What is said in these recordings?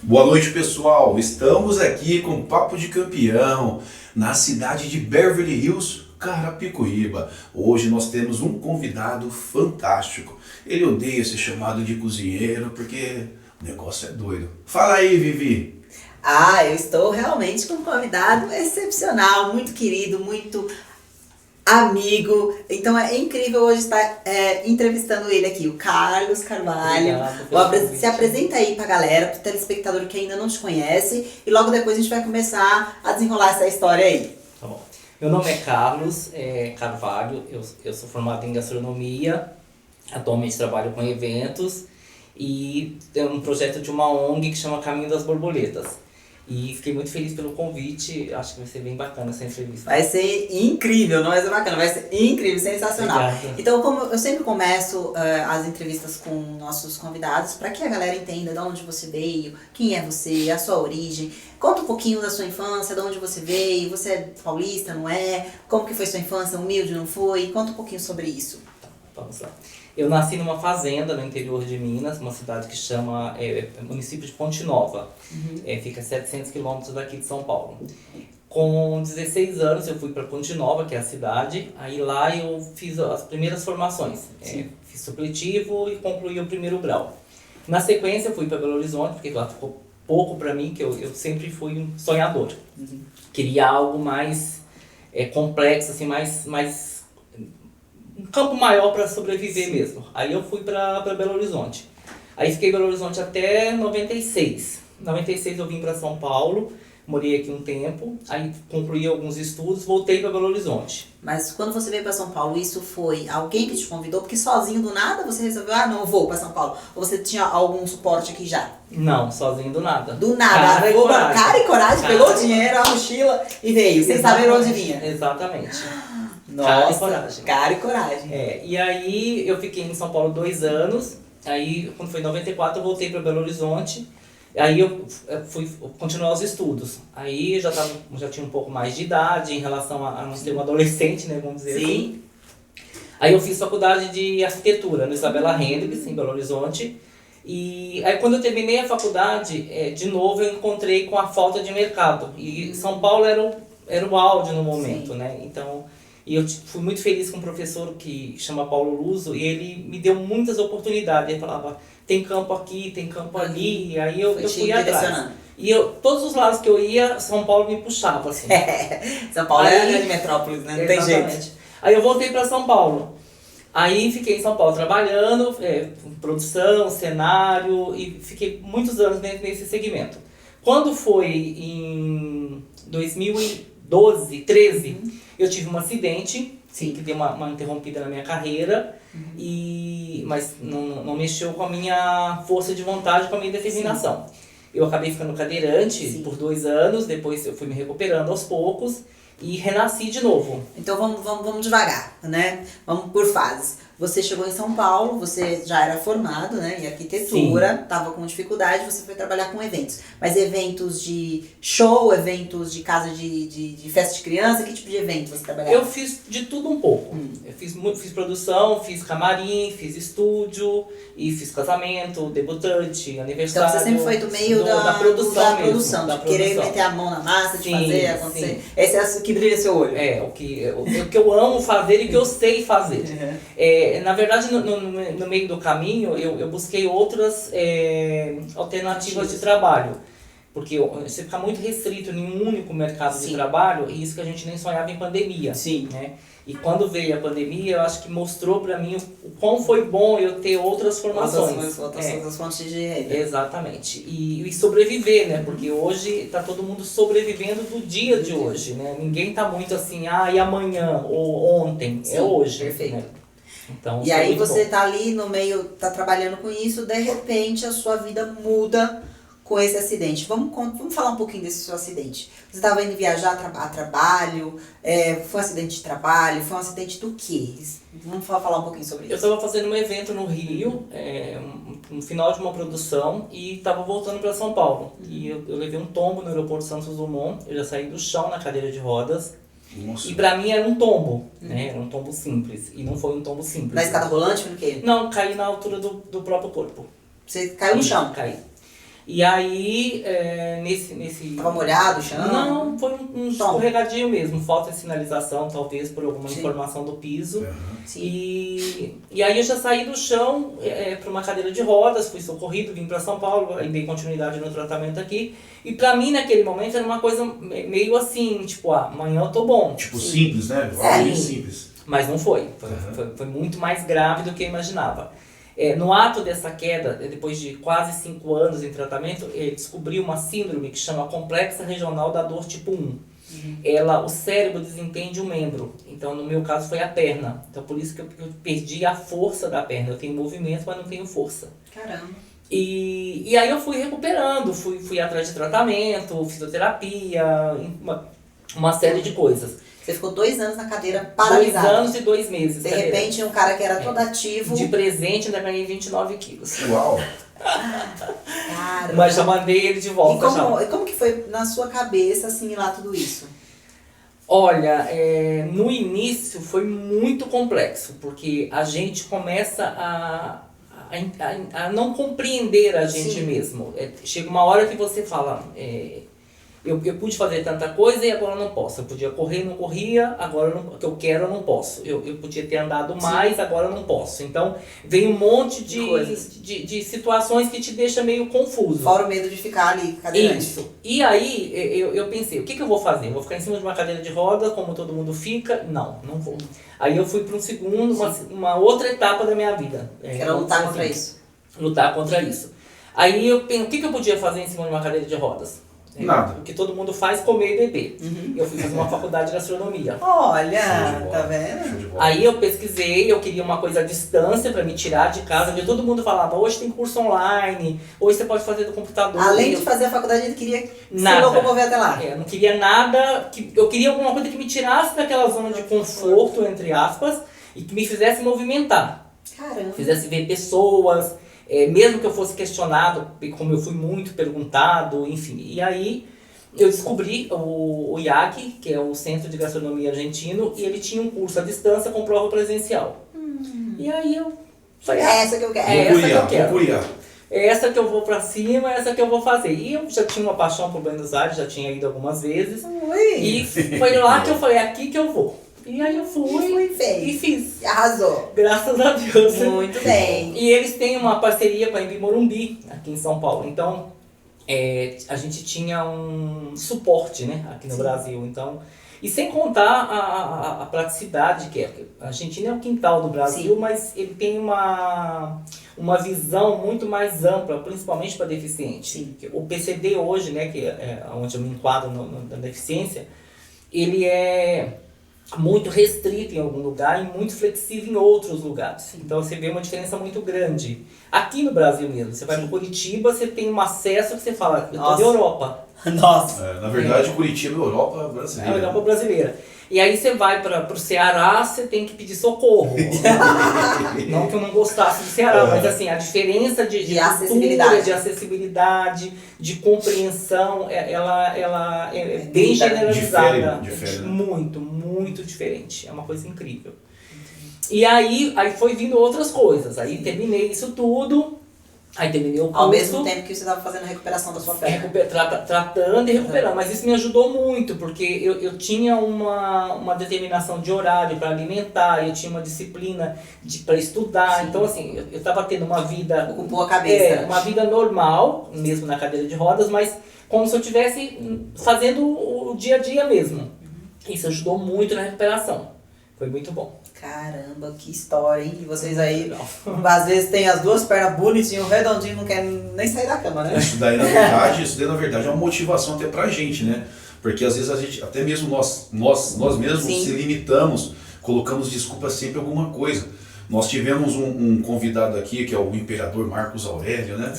Boa noite, pessoal. Estamos aqui com Papo de Campeão, na cidade de Beverly Hills, Carapicuíba. Hoje nós temos um convidado fantástico. Ele odeia ser chamado de cozinheiro porque o negócio é doido. Fala aí, Vivi. Eu estou realmente com um convidado excepcional, muito querido, muito amigo. Então é incrível hoje estar entrevistando ele aqui, o Carlos Carvalho. Se apresenta aí pra galera, pro telespectador que ainda não te conhece, e logo depois a gente vai começar a desenrolar essa história aí. Tá bom. Meu nome é Carlos Carvalho, eu sou formado em gastronomia, atualmente trabalho com eventos e tenho um projeto de uma ONG que chama Caminho das Borboletas. E fiquei muito feliz pelo convite, acho que vai ser bem bacana essa entrevista. Vai ser incrível, não vai ser bacana, vai ser incrível, sensacional. Obrigado. Então, como eu sempre começo as entrevistas com nossos convidados, para que a galera entenda de onde você veio, quem é você, a sua origem. Conta um pouquinho da sua infância, de onde você veio, você é paulista, não é? Como que foi sua infância, humilde, não foi? Conta um pouquinho sobre isso. Vamos lá. Eu nasci numa fazenda no interior de Minas, uma cidade que chama município de Ponte Nova. Fica a 700 quilômetros daqui de São Paulo. Com 16 anos eu fui para Ponte Nova, que é a cidade. Aí lá eu fiz as primeiras formações. Fiz supletivo e concluí o primeiro grau. Na sequência eu fui para Belo Horizonte, porque lá ficou pouco para mim, que eu sempre fui um sonhador. Queria algo mais complexo, assim, mais um campo maior para sobreviver mesmo. Aí eu fui para Belo Horizonte. Aí fiquei em Belo Horizonte até 96. Em 96 eu vim para São Paulo, morei aqui um tempo, aí concluí alguns estudos, voltei para Belo Horizonte. Mas quando você veio para São Paulo, isso foi alguém que te convidou? Porque sozinho do nada você resolveu, não, eu vou para São Paulo. Ou você tinha algum suporte aqui já? Não, sozinho do nada. Do nada. Cara e coragem, pegou o dinheiro, a mochila e veio, sem saber onde vinha. Exatamente. Nossa, cara e coragem. E aí eu fiquei em São Paulo 2 anos, aí quando foi em 94 eu voltei para Belo Horizonte, aí eu fui continuar os estudos. Aí eu já tinha um pouco mais de idade em relação a não ser um adolescente, né, vamos dizer assim. Aí eu fiz faculdade de arquitetura no Isabela Hendricks, em Belo Horizonte. E aí quando eu terminei a faculdade, de novo eu encontrei com a falta de mercado. E São Paulo era o auge no momento, né, então... E eu fui muito feliz com um professor que chama Paulo Luso, e ele me deu muitas oportunidades. Ele falava, tem campo aqui, tem campo ali, e aí eu fui atrás. E todos os lados que eu ia, São Paulo me puxava, assim. São Paulo é a grande metrópole, né? Não tem jeito. Aí eu voltei para São Paulo. Aí fiquei em São Paulo trabalhando, produção, cenário, e fiquei muitos anos nesse segmento. Quando foi em 2012, 13... Eu tive um acidente, que deu uma interrompida na minha carreira, mas não mexeu com a minha força de vontade, com a minha determinação. Eu acabei ficando cadeirante por 2 anos, depois eu fui me recuperando aos poucos e renasci de novo. Então vamos devagar, né? Vamos por fases. Você chegou em São Paulo, você já era formado, né, em arquitetura, estava com dificuldade, você foi trabalhar com eventos. Mas eventos de show, eventos de casa de festa de criança, que tipo de evento você trabalhava? Eu fiz de tudo um pouco. Eu fiz produção, fiz camarim, fiz estúdio, e fiz casamento, debutante, aniversário. Então você sempre foi do meio da produção, de querer meter a mão na massa, de fazer acontecer. Esse é o que brilha seu olho. O que eu amo fazer e o que eu sei fazer. Na verdade, no meio do caminho, eu busquei outras alternativas de trabalho. Porque você fica muito restrito em um único mercado de trabalho, e isso que a gente nem sonhava em pandemia. Né? E quando veio a pandemia, eu acho que mostrou pra mim o quão foi bom eu ter outras formações. Outras fontes de renda. Exatamente. E sobreviver, né? Porque hoje tá todo mundo sobrevivendo do dia de hoje, né? Ninguém tá muito assim, e amanhã, ou ontem. É hoje. Perfeito. Né? Então, e aí você tá ali no meio, tá trabalhando com isso, de repente a sua vida muda com esse acidente. Vamos falar um pouquinho desse seu acidente. Você estava indo viajar a trabalho, foi um acidente de trabalho, foi um acidente do quê? Vamos falar um pouquinho sobre isso. Eu estava fazendo um evento no Rio, no final de uma produção, e estava voltando para São Paulo. E eu levei um tombo no aeroporto Santos Dumont, eu já saí do chão na cadeira de rodas. Nossa. E pra mim era um tombo, né? Era um tombo simples. E não foi um tombo simples. Na escada rolante, por quê? Não, caí na altura do próprio corpo. Você caiu no chão? Caí. E aí, nesse... Tava molhado o chão? Não, foi um escorregadio mesmo. Falta de sinalização, talvez, por alguma informação do piso. Sim. E aí eu já saí do chão para uma cadeira de rodas, fui socorrido, vim para São Paulo, aí dei continuidade no tratamento aqui. E pra mim, naquele momento, era uma coisa meio assim, tipo, amanhã eu tô bom. Tipo, simples, né? Bem simples. Mas não foi. Foi muito mais grave do que eu imaginava. No ato dessa queda, depois de quase 5 anos em tratamento, ele descobriu uma síndrome que chama Complexa Regional da Dor Tipo 1. O cérebro desentende um membro. Então, no meu caso, foi a perna. Então, por isso que eu perdi a força da perna. Eu tenho movimento, mas não tenho força. Caramba. E aí eu fui recuperando, fui atrás de tratamento, fisioterapia, uma série de coisas. Você ficou 2 anos na cadeira paralisada. 2 anos e 2 meses. De repente, um cara que era todo ativo... De presente, ainda ganhei 29 quilos. Uau! Cara, mas já mandei ele de volta. E como que foi na sua cabeça assimilar tudo isso? Olha, no início foi muito complexo, porque a gente começa a não compreender a gente mesmo. Chega uma hora que você fala... Eu pude fazer tanta coisa e agora não posso. Eu podia correr, não corria, agora o que eu quero eu não posso. Eu podia ter andado mais, agora eu não posso. Então, vem um monte de situações que te deixa meio confuso. Fora o medo de ficar ali, cadeirante. Isso. E aí, eu pensei, o que eu vou fazer? Eu vou ficar em cima de uma cadeira de roda, como todo mundo fica? Não vou. Aí eu fui para um segundo, uma outra etapa da minha vida. Era lutar contra isso. Lutar contra isso. Aí eu pensei, o que eu podia fazer em cima de uma cadeira de rodas? Nada. O que todo mundo faz, comer e beber. Eu fui fazer uma faculdade de gastronomia. Olha, tá vendo? Aí eu pesquisei, eu queria uma coisa à distância para me tirar de casa, onde todo mundo falava, hoje tem curso online, hoje você pode fazer do computador. Além de fazer a faculdade, ele queria se locomover até lá. Eu não queria nada, eu queria alguma coisa que me tirasse daquela zona de conforto, entre aspas, e que me fizesse movimentar. Caramba. Fizesse ver pessoas... mesmo que eu fosse questionado, como eu fui muito perguntado, enfim. E aí eu descobri o IAG, que é o Centro de Gastronomia Argentino, e ele tinha um curso à distância com prova presencial. E aí eu falei, essa que eu quero. Essa que eu quero. Essa que eu vou pra cima, essa que eu vou fazer. E eu já tinha uma paixão por Buenos Aires, já tinha ido algumas vezes. E foi lá que eu falei, aqui que eu vou. E aí eu fui e fiz. Arrasou. Graças a Deus. Muito bem. E eles têm uma parceria com a Embi Morumbi, aqui em São Paulo. Então, a gente tinha um suporte, né, aqui no Brasil. Então, e sem contar a praticidade, que a Argentina é o quintal do Brasil, mas ele tem uma visão muito mais ampla, principalmente para deficiente. O PCD hoje, né, que é onde eu me enquadro na deficiência, ele é muito restrito em algum lugar e muito flexível em outros lugares. Então você vê uma diferença muito grande. Aqui no Brasil mesmo, você vai para Curitiba, você tem um acesso que você fala, eu tô da Europa. Nossa! Na verdade, Curitiba é a Europa brasileira. É a Europa brasileira. E aí você vai para o Ceará, você tem que pedir socorro. Não que eu não gostasse do Ceará, mas assim, a diferença de acessibilidade, de acessibilidade, de compreensão, ela é bem generalizada. Difere, né? Muito diferente. É uma coisa incrível. E aí foi vindo outras coisas. Aí terminei isso tudo. Aí terminei o curso. Ao mesmo tempo que você estava fazendo a recuperação da sua perna. Tratando e recuperando. Mas isso me ajudou muito, porque eu tinha uma determinação de horário para alimentar, eu tinha uma disciplina para estudar. Então, assim, eu estava tendo uma vida... Ocupou a cabeça. Uma vida normal, mesmo na cadeira de rodas, mas como se eu estivesse fazendo o dia a dia mesmo. Isso ajudou muito na recuperação. Foi muito bom. Caramba, que história, hein? E vocês aí, às vezes, tem as 2 pernas bonitinhas, redondinho, não querem nem sair da cama, né? Isso daí, na verdade, é uma motivação até pra gente, né? Porque às vezes a gente, até mesmo nós mesmos se limitamos, colocamos desculpa sempre em alguma coisa. Nós tivemos um convidado aqui, que é o Imperador Marcos Aurélio, né?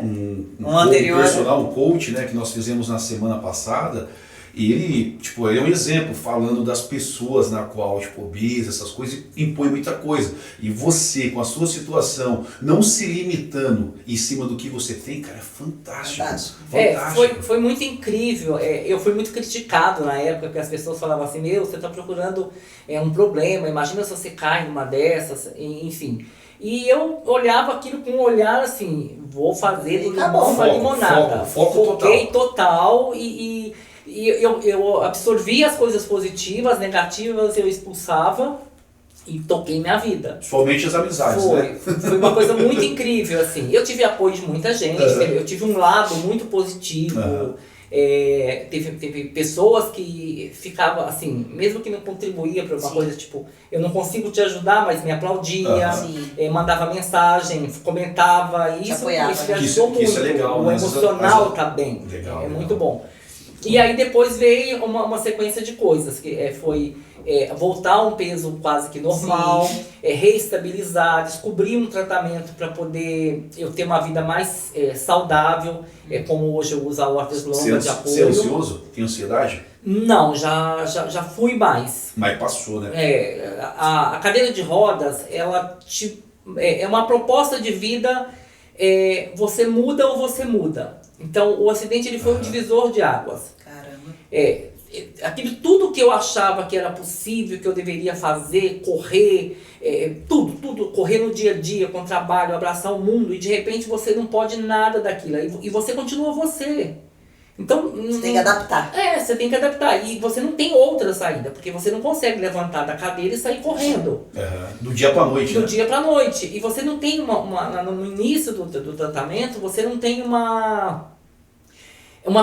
Um anterior, personal, um coach, né? Que nós fizemos na semana passada. E ele, tipo, ele é um exemplo, falando das pessoas na qual, tipo, obesa, essas coisas, impõe muita coisa. E você, com a sua situação, não se limitando em cima do que você tem, cara, é fantástico. Fantástico. Foi muito incrível. Eu fui muito criticado na época, porque as pessoas falavam assim, você está procurando um problema, imagina se você cai numa dessas, enfim. E eu olhava aquilo com um olhar assim, vou fazer do limão uma limonada. Foquei total e eu absorvia as coisas positivas, negativas eu expulsava e toquei minha vida. Somente as amizades, né? Foi uma coisa muito incrível, assim. Eu tive apoio de muita gente, eu tive um lado muito positivo. Teve pessoas que ficavam assim, mesmo que não contribuía para uma coisa, tipo, eu não consigo te ajudar, mas me aplaudia, mandava mensagem, comentava, isso me ajudou muito. Isso é legal, o emocional tá bem, legal. Muito bom. E aí depois veio uma sequência de coisas, que foi voltar a um peso quase que normal, reestabilizar, descobrir um tratamento para poder eu ter uma vida mais saudável, como hoje eu uso a Hortas Longa de apoio. Você é ansioso? Tem ansiedade? Não, já fui mais. Mas passou, né? A cadeira de rodas, ela é uma proposta de vida, você muda ou você muda. Então, o acidente ele foi um divisor de águas. Caramba. Aquilo tudo que eu achava que era possível, que eu deveria fazer, correr, tudo, correr no dia a dia, com trabalho, abraçar o mundo, e de repente você não pode nada daquilo. E você continua você. Então, você tem que adaptar. Você tem que adaptar. E você não tem outra saída, porque você não consegue levantar da cadeira e sair correndo. Do dia pra noite, Do dia pra noite. E você não tem no início do tratamento, você não tem uma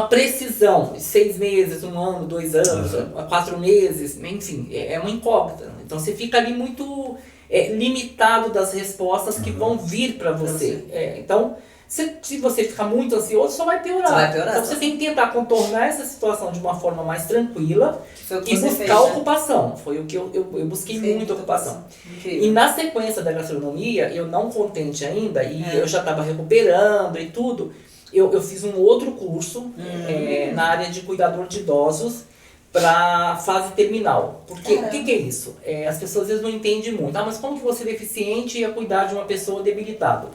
precisão de 6 meses, 1 ano, 2 anos, 4 meses, enfim, é uma incógnita. Então você fica ali muito limitado das respostas que vão vir para você. Então, se você ficar muito ansioso, só vai piorar. Então você tem que tentar contornar essa situação de uma forma mais tranquila e buscar ocupação. Foi o que eu busquei muito ocupação. E na sequência da gastronomia, eu não contente ainda, e eu já estava recuperando e tudo, eu fiz um outro curso na área de cuidador de idosos para fase terminal. Porque o que é isso? As pessoas às vezes não entendem muito. Mas como que você é deficiente ia cuidar de uma pessoa debilitada?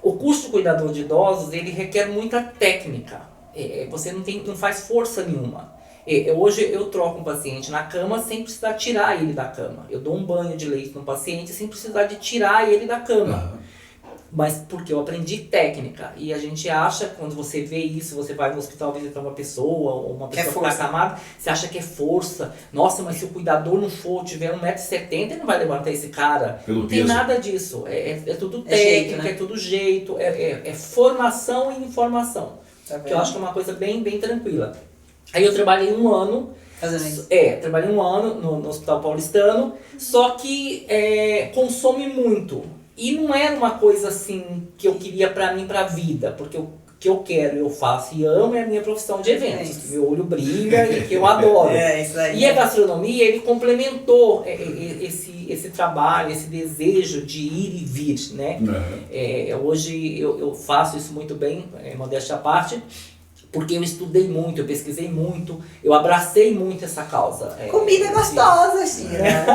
O curso de cuidador de idosos, ele requer muita técnica. Você não faz força nenhuma. Hoje eu troco um paciente na cama sem precisar tirar ele da cama. Eu dou um banho de leite no paciente sem precisar de tirar ele da cama. Mas porque eu aprendi técnica. E a gente acha, quando você vê isso, você vai no hospital visitar uma pessoa, ou uma pessoa que está acamada, você acha que é força. Nossa, mas se o cuidador não tiver 1,70 m, ele não vai levantar esse cara. Não tem nada disso. É tudo técnica, jeito, né? É tudo jeito, é formação e informação. Que eu acho que é uma coisa bem, bem tranquila. Aí eu trabalhei 1 ano. Fazendo isso? Trabalhei 1 ano no Hospital Paulistano, só que consome muito. E não era uma coisa assim que eu queria pra mim, pra vida, porque o que eu quero, eu faço e amo, é a minha profissão de eventos, que meu olho brilha e que eu adoro. Isso aí. E a gastronomia, ele complementou esse trabalho, esse desejo de ir e vir, né? Hoje eu faço isso muito bem, modéstia à parte, porque eu estudei muito, eu pesquisei muito, eu abracei muito essa causa. Comida gostosa, Chira.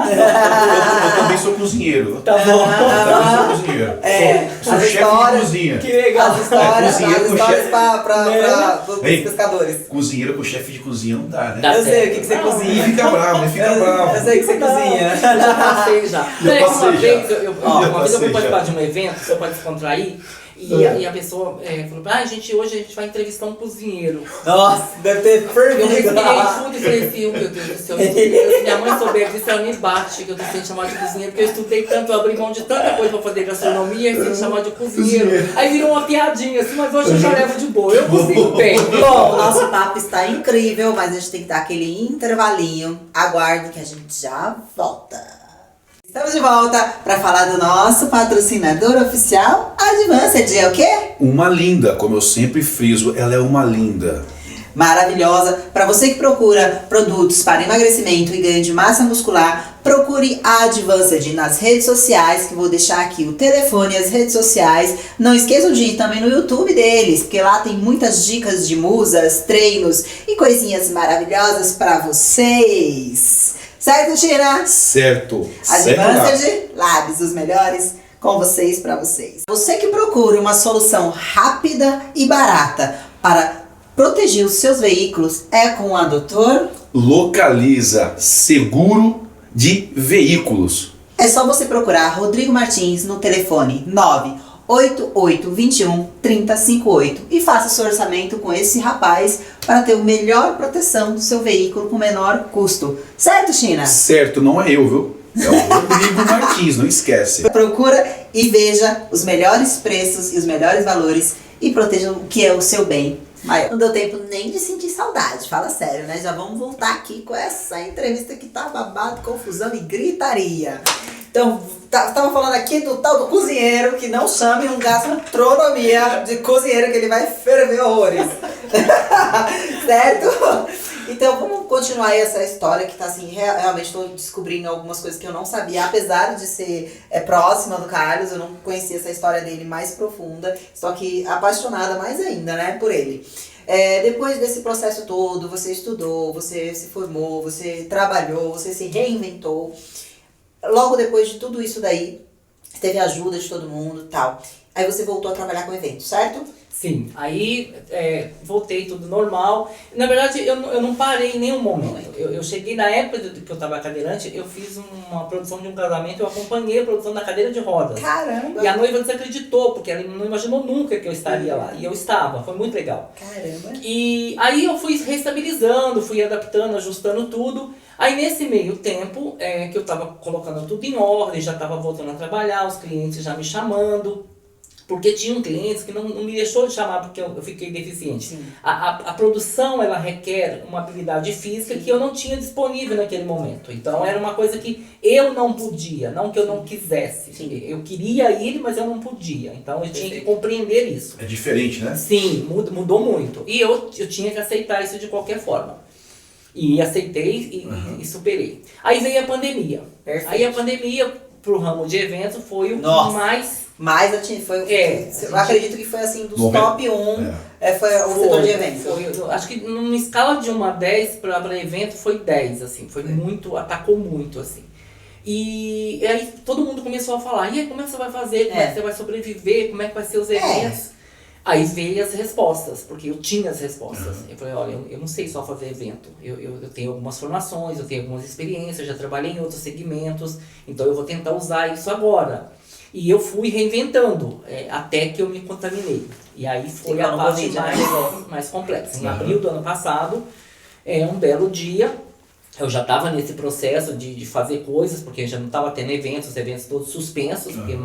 Eu também sou cozinheiro. Tá bom. Eu também sou cozinheiro. Sou chefe de cozinha. Que legal. As histórias para os pescadores. Cozinheiro com chefe de cozinha não dá, né? Eu sei o que você cozinha. Ele fica bravo. Eu sei o que você cozinha. Eu já passei já. Uma vez eu fui participar de um evento, só para descontrair, e a pessoa falou, gente, hoje a gente vai entrevistar um cozinheiro. Nossa, deve ter fervido. Eu respirei fundo e falei assim, meu Deus do céu, se minha mãe souber disso, ela me bate, que eu tô sendo chamada de cozinheiro, porque eu estudei tanto, eu abri mão de tanta coisa pra fazer gastronomia, e sendo chamada de cozinheiro. Aí virou uma piadinha assim, mas hoje eu já levo de boa, eu cozinho bem. Bom, o nosso papo está incrível, mas a gente tem que dar aquele intervalinho. Aguarde que a gente já volta. Estamos de volta para falar do nosso patrocinador oficial, Advanced. É o quê? Uma linda, como eu sempre friso, ela é uma linda. maravilhosa. Para você que procura produtos para emagrecimento e ganho de massa muscular, procure a Advanced nas redes sociais, que vou deixar aqui o telefone e as redes sociais. Não esqueçam de ir também no YouTube deles, porque lá tem muitas dicas de musas, treinos e coisinhas maravilhosas para vocês. Certo, Tina? Certo. Segue lá. Advanced Labs, os melhores com vocês, para vocês. Você que procura uma solução rápida e barata para proteger os seus veículos, é com a Doutor Localiza Seguro de Veículos. É só você procurar Rodrigo Martins no telefone 98821-3058 e faça seu orçamento com esse rapaz para ter a melhor proteção do seu veículo com o menor custo. Certo, China? Certo, não é eu, viu? É o Rodrigo Martins, não esquece. Procura e veja os melhores preços e os melhores valores e proteja o que é o seu bem maior. Não deu tempo nem de sentir saudade, fala sério, né? Já vamos voltar aqui com essa entrevista que tá babado, confusão e gritaria. Então, tava falando aqui do tal do cozinheiro, que não chame um gastronomia de cozinheiro, que ele vai ferver horrores. Certo? Então, vamos continuar aí essa história que tá assim, realmente estou descobrindo algumas coisas que eu não sabia, apesar de ser próxima do Carlos, eu não conhecia essa história dele mais profunda, estou aqui apaixonada mais ainda, né, por ele. Depois desse processo todo, você estudou, você se formou, você trabalhou, você se reinventou. Logo depois de tudo isso daí, teve a ajuda de todo mundo e tal. Aí você voltou a trabalhar com eventos, certo? Sim, aí voltei tudo normal. Na verdade, eu não parei em nenhum momento. Eu cheguei na época que eu estava cadeirante, eu fiz uma produção de um casamento, eu acompanhei a produção da cadeira de rodas. Caramba! E a noiva desacreditou, porque ela não imaginou nunca que eu estaria lá. E eu estava, foi muito legal. Caramba! E aí eu fui restabilizando, fui adaptando, ajustando tudo. Aí nesse meio tempo, que eu estava colocando tudo em ordem, já estava voltando a trabalhar, os clientes já me chamando. Porque tinham clientes que não me deixou de chamar porque eu fiquei deficiente. A produção, ela requer uma habilidade física que eu não tinha disponível naquele momento. Então era uma coisa que eu não podia, não que eu não quisesse. Sim. Eu queria ir, mas eu não podia. Então eu tinha que compreender isso. É diferente, né? Sim, mudou muito. E eu tinha que aceitar isso de qualquer forma. E aceitei e superei. Aí veio a pandemia. Perfeito. Aí a pandemia, pro ramo de eventos, foi o mais... Mas foi, eu acredito que foi assim, dos top 1, foi o setor de eventos. Acho que numa escala de 1 a 10 para evento foi 10, assim, foi muito, atacou muito, assim. E aí todo mundo começou a falar, e aí como é que você vai fazer, como é que você vai sobreviver, como é que vai ser os eventos? Aí veio as respostas, porque eu tinha as respostas. Eu falei, olha, eu não sei só fazer evento, eu tenho algumas formações, eu tenho algumas experiências, já trabalhei em outros segmentos, então eu vou tentar usar isso agora. E eu fui reinventando, até que eu me contaminei. E aí foi a parte mais complexa. Em abril do ano passado, um belo dia, eu já estava nesse processo de fazer coisas, porque já não estava tendo eventos, os eventos todos suspensos, porque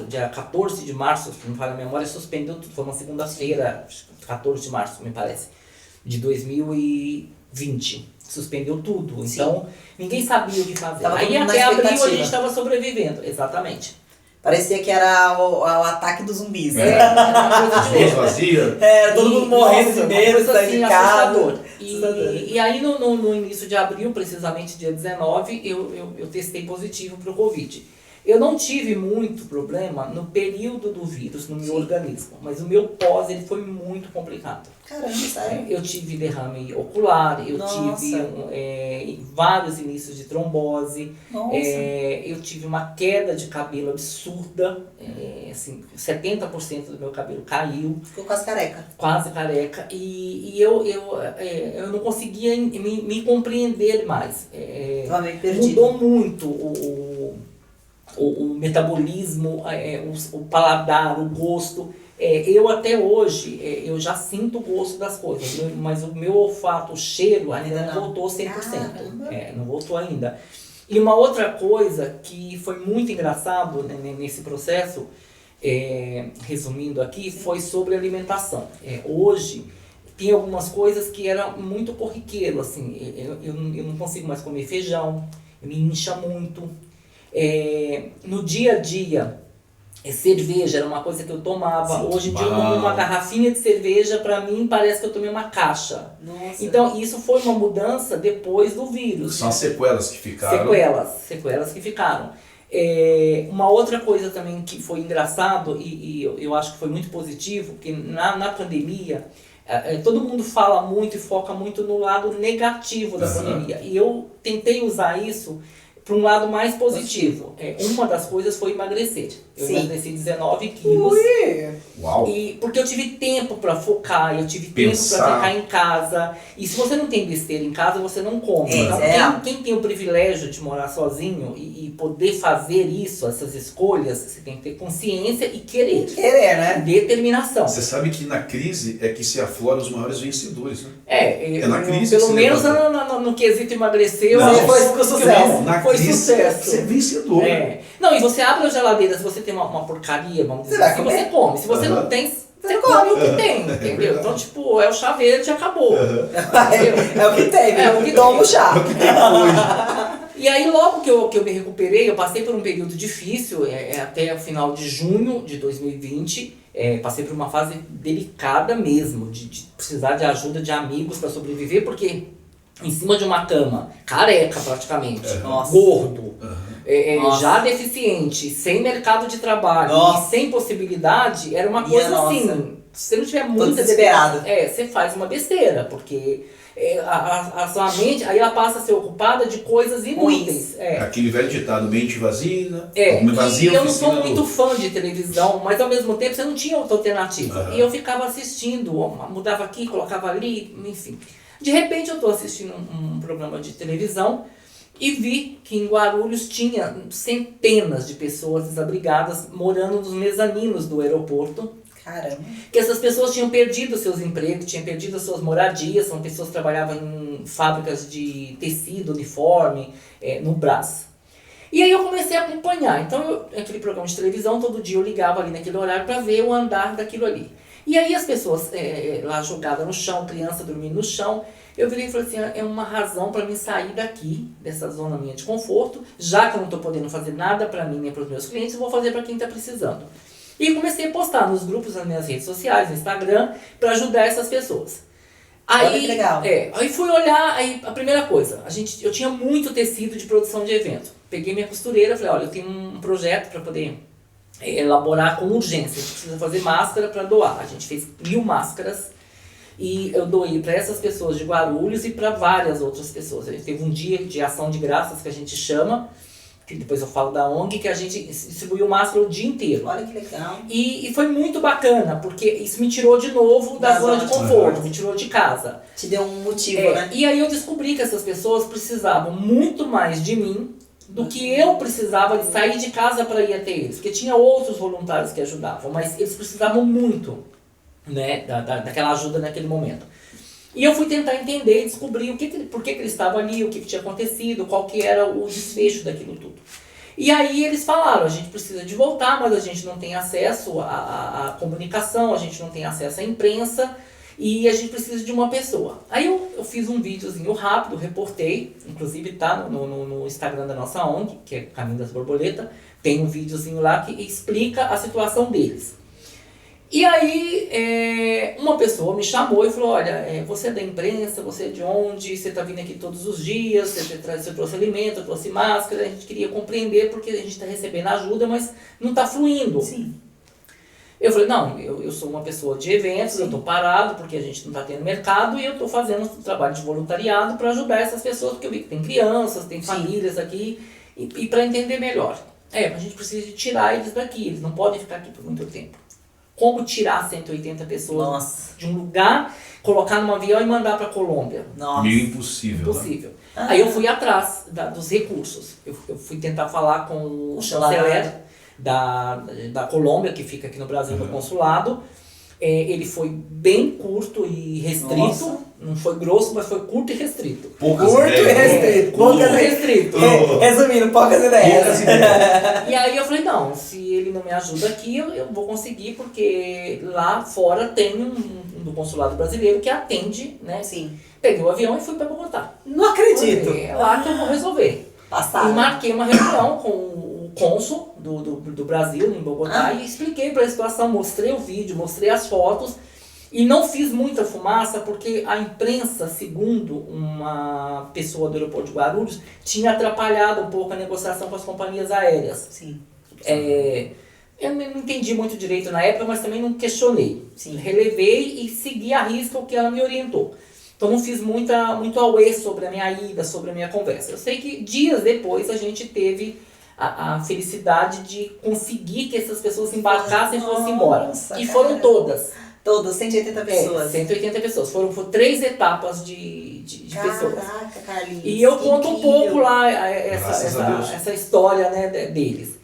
dia 14 de março, se não me falha a memória, suspendeu tudo. Foi uma segunda-feira, 14 de março, me parece, de 2020. Suspendeu tudo. Então, ninguém sabia o que fazer. Aí até abril a gente estava sobrevivendo, exatamente. Parecia que era o ataque dos zumbis. As ruas vazias. Todo mundo morrendo de medo, assustador. E aí no início de abril, precisamente dia 19, eu testei positivo para o Covid. Eu não tive muito problema no período do vírus no meu organismo, mas o meu pós ele foi muito complicado. Caramba, sério? Eu tive derrame ocular, eu tive vários inícios de trombose, eu tive uma queda de cabelo absurda, assim, 70% do meu cabelo caiu. Ficou quase careca. Quase careca, e eu não conseguia me compreender mais. Mudou muito o metabolismo, o paladar, o gosto. Eu até hoje, eu já sinto o gosto das coisas, mas o meu olfato, o cheiro ainda não voltou 100%. Não voltou ainda. E uma outra coisa que foi muito engraçado nesse processo, resumindo aqui, foi sobre alimentação. Hoje, tem algumas coisas que eram muito corriqueiro, assim, eu não consigo mais comer feijão, me incha muito. No dia a dia, cerveja era uma coisa que eu tomava. Sim. Hoje em dia eu tomo uma garrafinha de cerveja, pra mim parece que eu tomei uma caixa. Nossa. Então isso foi uma mudança depois do vírus. São as sequelas que ficaram. Sequelas que ficaram. Uma outra coisa também que foi engraçado e eu acho que foi muito positivo, porque na pandemia todo mundo fala muito e foca muito no lado negativo da pandemia. E eu tentei usar isso para um lado mais positivo. Uma das coisas foi emagrecer. Eu emagreci 19 quilos. Uau! Porque eu tive tempo para focar, eu tive tempo para ficar em casa. E se você não tem besteira em casa, você não come. Então, quem tem o privilégio de morar sozinho e poder fazer isso, essas escolhas, você tem que ter consciência e querer. Querer, né? Determinação. Você sabe que na crise é que se afloram os maiores vencedores, né? Na crise pelo menos no quesito emagrecer, foi sucesso. Na foi crise sucesso. você é vencedor. Não, e você abre a geladeira, se você tem uma porcaria, vamos dizer assim, você come. Se você não tem, você come o que tem, entendeu? Então, tipo, é o chá verde e acabou. É o que tem, É o que toma o chá. E aí, logo que eu me recuperei, eu passei por um período difícil, até o final de junho de 2020. Passei por uma fase delicada mesmo, de precisar de ajuda de amigos para sobreviver, porque em cima de uma cama, careca praticamente, gordo, já deficiente, sem mercado de trabalho, e sem possibilidade, era uma coisa assim, se você não tiver muita desesperado. Você faz uma besteira, porque a sua mente, aí ela passa a ser ocupada de coisas inúteis. Aquele velho ditado, mente vazia, né? E eu não sou muito fã de televisão, mas ao mesmo tempo você não tinha outra alternativa. E eu ficava assistindo, mudava aqui, colocava ali, enfim. De repente eu estou assistindo um programa de televisão e vi que em Guarulhos tinha centenas de pessoas desabrigadas morando nos mezaninos do aeroporto. Caramba. Que essas pessoas tinham perdido seus empregos, tinham perdido as suas moradias, são pessoas que trabalhavam em fábricas de tecido, uniforme, no Brás. E aí eu comecei a acompanhar. Então, aquele programa de televisão, todo dia eu ligava ali naquele horário para ver o andar daquilo ali. E aí as pessoas lá jogadas no chão, criança dormindo no chão, eu virei e falei assim, é uma razão para mim sair daqui, dessa zona minha de conforto, já que eu não estou podendo fazer nada para mim nem para os meus clientes, eu vou fazer para quem está precisando. E comecei a postar nos grupos, nas minhas redes sociais, no Instagram, para ajudar essas pessoas. Aí, olha que legal. Aí fui olhar, aí a primeira coisa, eu tinha muito tecido de produção de evento. Peguei minha costureira, falei, olha, eu tenho um projeto para poder elaborar com urgência. A gente precisa fazer máscara para doar. A gente fez 1000 máscaras e eu doei para essas pessoas de Guarulhos e para várias outras pessoas. A gente teve um dia de ação de graças que a gente chama, que depois eu falo da ONG, que a gente distribuiu máscara o dia inteiro. Olha que legal. E foi muito bacana, porque isso me tirou de novo da zona de conforto, me tirou de casa. Te deu um motivo, né? E aí eu descobri que essas pessoas precisavam muito mais de mim do que eu precisava de sair de casa para ir até eles. Porque tinha outros voluntários que ajudavam, mas eles precisavam muito, né, daquela ajuda naquele momento. E eu fui tentar entender e descobrir por que eles estavam ali, o que tinha acontecido, qual que era o desfecho daquilo tudo. E aí eles falaram, a gente precisa de voltar, mas a gente não tem acesso à comunicação, a gente não tem acesso à imprensa e a gente precisa de uma pessoa. Aí eu fiz um videozinho rápido, reportei, inclusive tá no Instagram da nossa ONG, que é Caminho das Borboletas, tem um videozinho lá que explica a situação deles. E aí, uma pessoa me chamou e falou, olha, você é da imprensa, você é de onde, você está vindo aqui todos os dias, você trouxe alimento, trouxe máscara, a gente queria compreender porque a gente está recebendo ajuda, mas não está fluindo. Sim. Eu falei, não, eu sou uma pessoa de eventos, eu estou parado porque a gente não está tendo mercado e eu estou fazendo um trabalho de voluntariado para ajudar essas pessoas, porque eu vi que tem crianças, tem famílias aqui, e para entender melhor. A gente precisa tirar eles daqui, eles não podem ficar aqui por muito tempo. Como tirar 180 pessoas de um lugar, colocar num avião e mandar para a Colômbia? Meio impossível. Impossível. Né? Aí eu fui atrás dos recursos. Eu fui tentar falar com o chanceler da Colômbia, que fica aqui no Brasil, no consulado. Ele foi bem curto e restrito. Não foi grosso, mas foi curto e restrito. Poucas ideias. Poucas restrito. Resumindo, poucas ideias. E aí eu falei, não, se ele não me ajuda aqui, eu vou conseguir, porque lá fora tem um do consulado brasileiro que atende, né? Sim. Peguei o avião e fui para Bogotá. Não acredito. É lá que eu vou resolver. Passado. E marquei uma reunião com o cônsul do Brasil, em Bogotá, e expliquei para a situação, mostrei o vídeo, mostrei as fotos, e não fiz muita fumaça porque a imprensa, segundo uma pessoa do aeroporto de Guarulhos, tinha atrapalhado um pouco a negociação com as companhias aéreas. Sim. Eu não entendi muito direito na época, mas também não questionei. Sim. Relevei e segui à risca o que ela me orientou. Então não fiz muito auê sobre a minha ida, sobre a minha conversa. Eu sei que dias depois a gente teve a felicidade de conseguir que essas pessoas embarcassem e fossem embora. E foram todas. Todas, 180 pessoas. 180 pessoas. Foram 3 etapas de pessoas. Caraca, Carlinhos. E eu conto um pouco lá Graças a Deus. essa história, né, deles.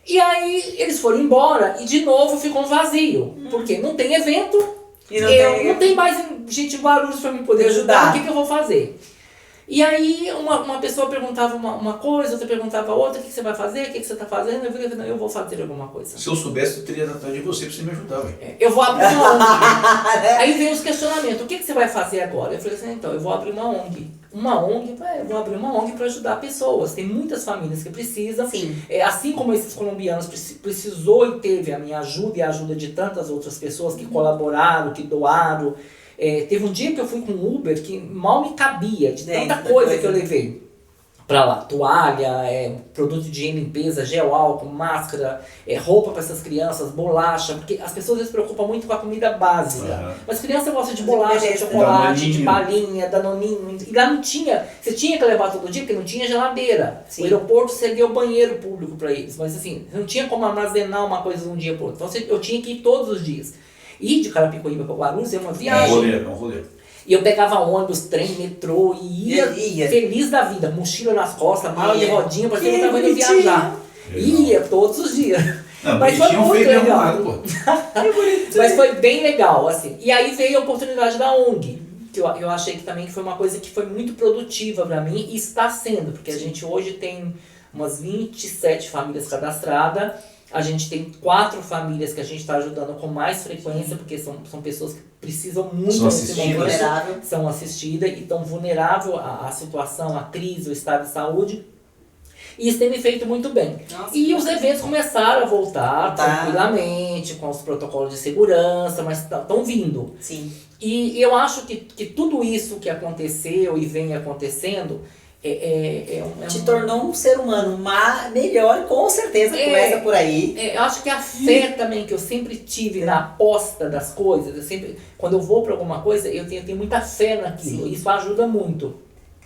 E aí eles foram embora e de novo ficou um vazio. Porque não tem evento, E não tem mais gente em Guarulhos para me poder ajudar. O que eu vou fazer? E aí uma pessoa perguntava uma coisa, outra perguntava outra, o que você vai fazer, o que você está fazendo? Eu falei, não, eu vou fazer alguma coisa. Se eu soubesse, eu teria ido atrás de você pra você me ajudar, velho. Eu vou abrir uma ONG. Aí veio os questionamentos, o que você vai fazer agora? Eu falei assim, então, eu vou abrir uma ONG. Uma ONG, eu vou abrir uma ONG para ajudar pessoas. Tem muitas famílias que precisam. Sim. Assim como esses colombianos precisou e teve a minha ajuda e a ajuda de tantas outras pessoas que colaboraram, que doaram. Teve um dia que eu fui com um Uber que mal me cabia de tanta coisa que eu levei pra lá. Toalha, produto de limpeza, gel álcool, máscara, roupa para essas crianças, bolacha, porque as pessoas se preocupam muito com a comida básica. Uhum. Mas criança gosta de bolacha, de chocolate, de balinha, danoninho. E lá não tinha, você tinha que levar todo dia porque não tinha geladeira. Sim. O aeroporto cedeu banheiro público para eles, mas assim, não tinha como armazenar uma coisa de um dia pro outro. Então eu tinha que ir todos os dias. Ir de Carapicuíba para Guarulhos é uma viagem. É um rolê. E eu pegava ônibus, trem, metrô e ia feliz da vida, mochila nas costas, mala de rodinha, parecia que eu tava indo viajar. Ia todos os dias. Não, mas foi muito feio legal. arrumado, pô. Mas foi bem legal, assim. E aí veio a oportunidade da ONG, que eu achei que também foi uma coisa que foi muito produtiva para mim e está sendo, porque a gente hoje tem umas 27 famílias cadastradas. A gente tem 4 famílias que a gente está ajudando com mais frequência, porque são pessoas que precisam muito nesse momento, são assistidas e estão vulneráveis à situação, à crise, ao estado de saúde. E isso tem me feito muito bem. Nossa, e os eventos começaram a voltar tranquilamente, com os protocolos de segurança, mas estão vindo. Sim. E eu acho que tudo isso que aconteceu e vem acontecendo te tornou um ser humano melhor, com certeza, começa por aí. Eu acho que a fé também que eu sempre tive na aposta das coisas, quando eu vou para alguma coisa, eu tenho muita fé naquilo. Sim. Isso ajuda muito.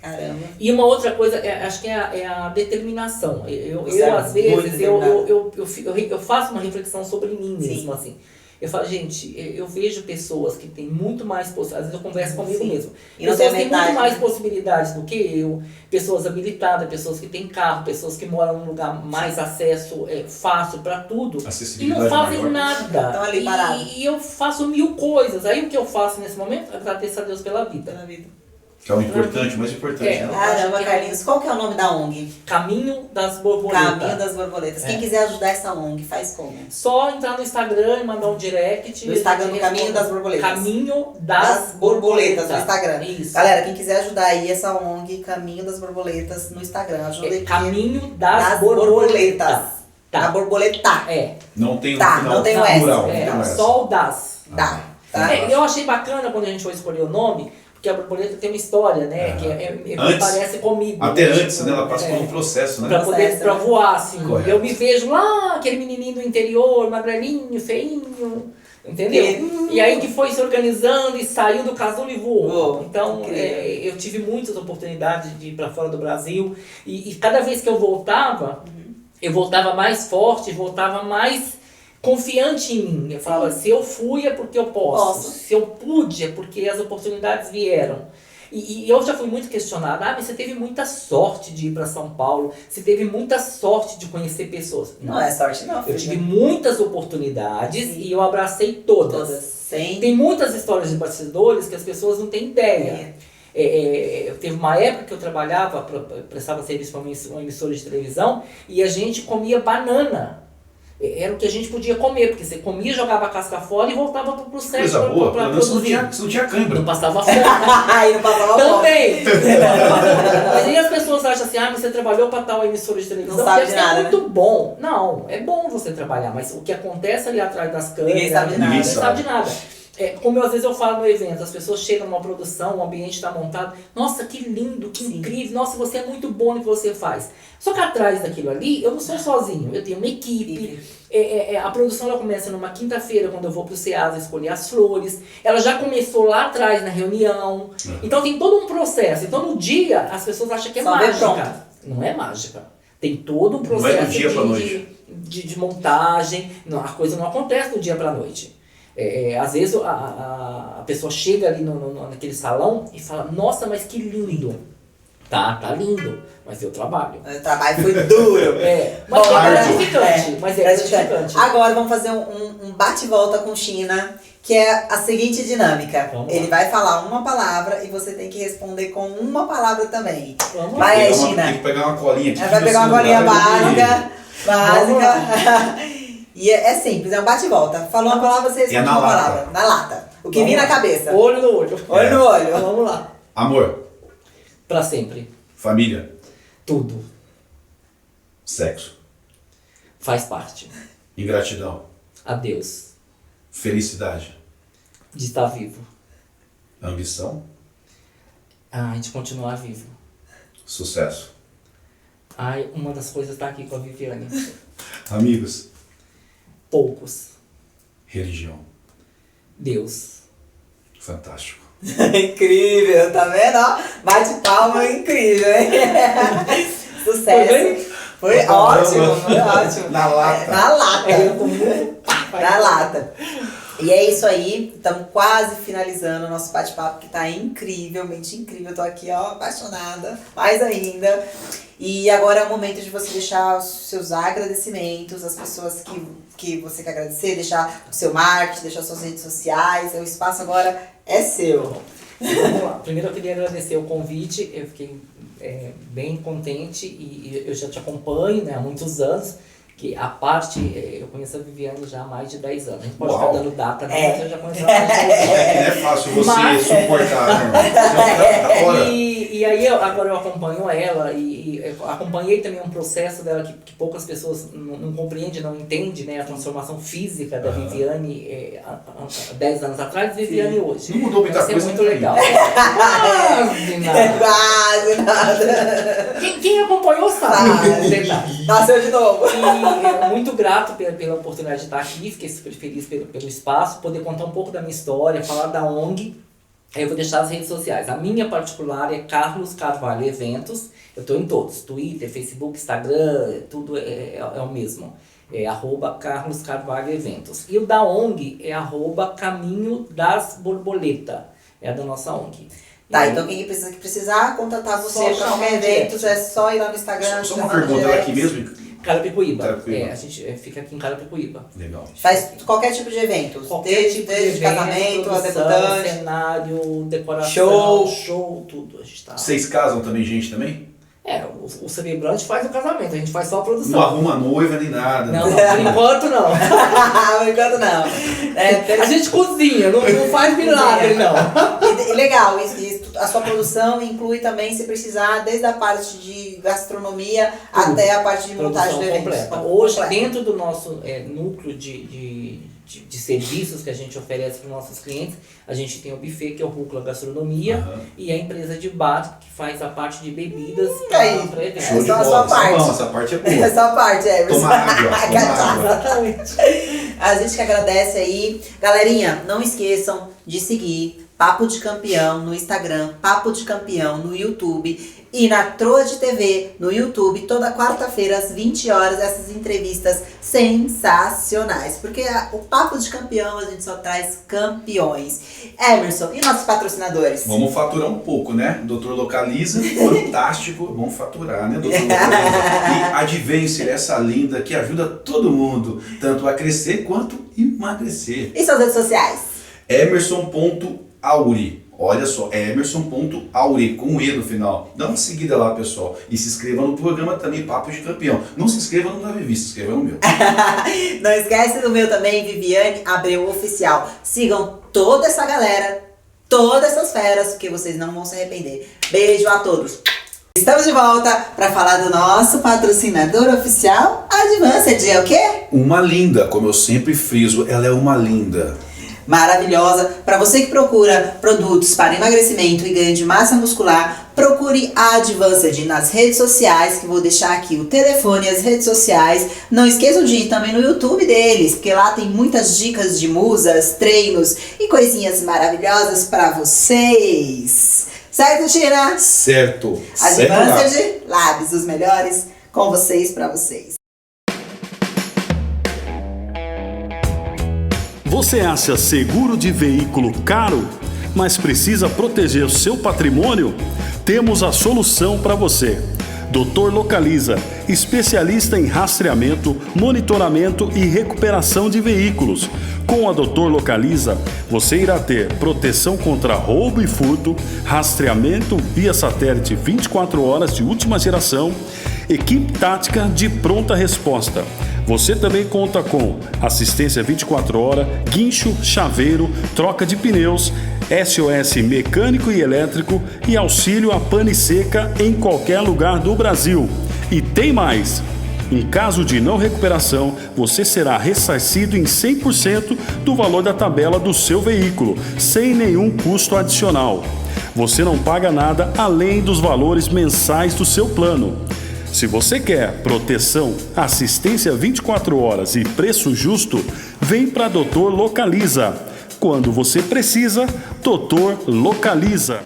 Caramba. E uma outra coisa, acho que é a determinação. Eu às vezes, eu faço uma reflexão sobre mim mesmo, assim. Eu falo, gente, eu vejo pessoas que têm muito mais possibilidades, às vezes eu converso comigo mesmo. Pessoas que têm muito mais possibilidades do que eu, pessoas habilitadas, pessoas que têm carro, pessoas que moram num lugar mais acesso fácil para tudo. E não fazem nada. Estão ali parados. E eu faço 1000 coisas. Aí o que eu faço nesse momento é agradecer a Deus pela vida. Que é o importante, o mais importante. Caramba, Carlinhos, qual que é o nome da ONG? Caminho das Borboletas. Caminho das Borboletas. Quem quiser ajudar essa ONG, faz como? Só entrar no Instagram e mandar um direct. No Instagram, no Caminho das Borboletas. Caminho das Borboletas. No Instagram. Isso. Galera, quem quiser ajudar aí essa ONG, Caminho das Borboletas, no Instagram. Ajuda Caminho das Borboletas. Tá. A borboleta. Não tem o final não tem o S. Só o das. Tá. Eu achei bacana quando a gente foi escolher o nome, porque a borboleta tem uma história, né? Que parece comigo. Até antes, né? Ela passa por um processo, né? Pra voar, assim. Correto. Eu me vejo lá, aquele menininho do interior, magrelinho, feinho, entendeu? E aí que foi se organizando e saiu do casulo e voou. Então, eu tive muitas oportunidades de ir pra fora do Brasil. E cada vez que eu voltava mais forte, voltava mais confiante em mim. Eu falava, se eu fui é porque eu posso. Se eu pude é porque as oportunidades vieram. E eu já fui muito questionada, mas você teve muita sorte de ir para São Paulo, você teve muita sorte de conhecer pessoas. Não é sorte não, filha. Eu tive muitas oportunidades e eu abracei todas. Sim. Tem muitas histórias de bastidores que as pessoas não têm ideia. Teve uma época que eu trabalhava, prestava serviço para uma emissora de televisão e a gente comia banana. era o que a gente podia comer, porque você comia, jogava a casca fora e voltava pro set Coisa boa, pra pelo menos produzir. você não tinha cãibra. Não passava fome. Aí não passava fome. Também! Mas aí as pessoas acham assim, mas você trabalhou pra tal emissora de televisão, Não sabe deve de ser nada, muito bom. Não, é bom você trabalhar, mas o que acontece ali atrás das câmeras, Ninguém sabe de nada. ninguém sabe de nada. Como às vezes eu falo no evento, as pessoas chegam numa produção, o ambiente está montado, nossa, que lindo, que incrível, nossa, você é muito bom no que você faz. Só que atrás daquilo ali, eu não sou sozinho, eu tenho uma equipe. A produção ela começa numa quinta-feira, quando eu vou pro Ceasa escolher as flores. Ela já começou lá atrás na reunião. Então tem todo um processo. Então no dia, as pessoas acham que é Só vê mágica. pronto. Não é mágica. Tem todo um Não é do processo dia pra noite. de montagem. Não, a coisa não acontece do dia pra noite. Às vezes a pessoa chega ali naquele salão e fala, nossa, mas que lindo. Tá lindo, mas eu trabalho. O trabalho foi duro. Mas Bom, é agora- gratificante. Mas é gratificante. Agora vamos fazer um bate-volta com China, que é a seguinte dinâmica. Vamos Ele lá. vai falar uma palavra e você tem que responder com uma palavra também. Vamos lá. Vai aí, Tem China. que pegar uma colinha aqui. Ela vai no pegar uma celular bolinha e- básica. E é simples, é um bate-volta. Falou uma palavra, você responde na uma lata. palavra. Na lata. O que Vamos vir na lá. cabeça. Olho no olho. Olho no olho. Vamos lá. Amor, Pra sempre. família, Tudo sexo, faz parte. ingratidão, Adeus. felicidade, De estar vivo. ambição, A gente continuar vivo. sucesso, Uma das coisas tá aqui com a Viviane. amigos, Poucos. religião. Deus. Fantástico. Incrível, tá vendo? Ó, bate palma, incrível, hein? Sucesso. Foi ótimo, foi ótimo. Na lata. Na lata. Vai. Na lata. E é isso aí, estamos quase finalizando o nosso bate-papo, que tá incrivelmente incrível. Eu tô aqui, ó, apaixonada, mais ainda. E agora é o momento de você deixar os seus agradecimentos, as pessoas que você quer agradecer, deixar o seu marketing, deixar suas redes sociais. O espaço agora é seu. Vamos lá. Primeiro eu queria agradecer o convite, eu fiquei bem contente e eu já te acompanho, né, há muitos anos, que a parte, eu conheço a Viviane já há mais de 10 anos. A gente pode Uau. ficar dando data, mas eu já conheço ela há mais de 10 anos. É que não é fácil você Mas- suportar, né? Você tá fora. E aí agora eu acompanho ela e eu acompanhei também um processo dela que poucas pessoas não compreendem, não entendem, né? A transformação física da Viviane há 10 anos atrás e Viviane hoje. Não mudou muita Vai ser coisa muito ainda. legal. Quase nada. Quase nada. Quem acompanhou sabe. Ah, Verdade. Nasceu de novo. E muito grato pela oportunidade de estar aqui, fiquei super feliz pelo espaço, poder contar um pouco da minha história, falar da ONG. Aí eu vou deixar as redes sociais. A minha particular é Carlos Carvalho Eventos. Eu estou em todos, Twitter, Facebook, Instagram, tudo é o mesmo. É @Carlos Carvalho Eventos. E o da ONG é @Caminho das Borboleta. É a da nossa ONG. Tá, E- então quem precisar contratar você Só para chamar qualquer direct. evento, é só ir lá no Instagram. Só uma chamar no pergunta, ela é direct. aqui mesmo? Carapicuíba. Carapicuíba. A gente fica aqui em Carapicuíba. Legal. Faz qualquer tipo de evento. Qualquer desde casamento, a produção, debutante. cenário, decoração, Show. show, tudo. A gente tá... Vocês casam também, gente, também? O celebrante faz o casamento, a gente faz só a produção. Não arruma noiva nem nada. Não, por enquanto não. Por enquanto não. A gente cozinha, não faz milagre não. E legal, a sua produção inclui também, se precisar, desde a parte de gastronomia Tudo. até a parte de montagem Produção do evento. completa. Hoje, dentro do nosso núcleo de serviços que a gente oferece para os nossos clientes, a gente tem o buffet, que é o Rúcula Gastronomia, Aham. e a empresa de bar, que faz a parte de bebidas aí. para eventos. Show de só a bola. sua Isso é parte. bom, essa parte é boa. Essa parte, Emerson. Toma água, toma água. Exatamente. A gente que agradece aí. Galerinha, não esqueçam de seguir Papo de Campeão no Instagram, Papo de Campeão no YouTube e na Troa de TV no YouTube, toda quarta-feira às 20 horas, essas entrevistas sensacionais. Porque o Papo de Campeão a gente só traz campeões. Emerson, e nossos patrocinadores? Vamos faturar um pouco, né? Doutor Localiza, fantástico. Vamos faturar, né, Doutor Localiza? E Advencer, essa linda que ajuda todo mundo, tanto a crescer quanto emagrecer. E suas redes sociais? Emerson.auri. Olha só, emerson.auri, com E no final. Dá uma seguida lá, pessoal. E se inscreva no programa também, Papo de Campeão. Não se inscreva no Davi Vista, se inscreva no meu. Não esquece do meu também, Viviane Abreu Oficial. Sigam toda essa galera, todas essas feras, porque vocês não vão se arrepender. Beijo a todos. Estamos de volta para falar do nosso patrocinador oficial, Advanced. É o quê? Uma linda, como eu sempre friso, ela é uma linda. Maravilhosa. Para você que procura produtos para emagrecimento e ganho de massa muscular, procure a Advanced nas redes sociais, que vou deixar aqui o telefone e as redes sociais. Não esqueçam de ir também no YouTube deles, porque lá tem muitas dicas de musas, treinos e coisinhas maravilhosas para vocês. Certo, Tina? Certo. Advanced Labs, os melhores com vocês, para vocês. Você acha seguro de veículo caro, mas precisa proteger o seu patrimônio? Temos a solução para você. Dr. Localiza, especialista em rastreamento, monitoramento e recuperação de veículos. Com a Dr. Localiza, você irá ter proteção contra roubo e furto, rastreamento via satélite 24 horas de última geração, equipe tática de pronta resposta. Você também conta com assistência 24 horas, guincho, chaveiro, troca de pneus, SOS mecânico e elétrico e auxílio a pane seca em qualquer lugar do Brasil. E tem mais! Em caso de não recuperação, você será ressarcido em 100% do valor da tabela do seu veículo, sem nenhum custo adicional. Você não paga nada além dos valores mensais do seu plano. Se você quer proteção, assistência 24 horas e preço justo, vem para Dr. Localiza. Quando você precisa, Dr. Localiza.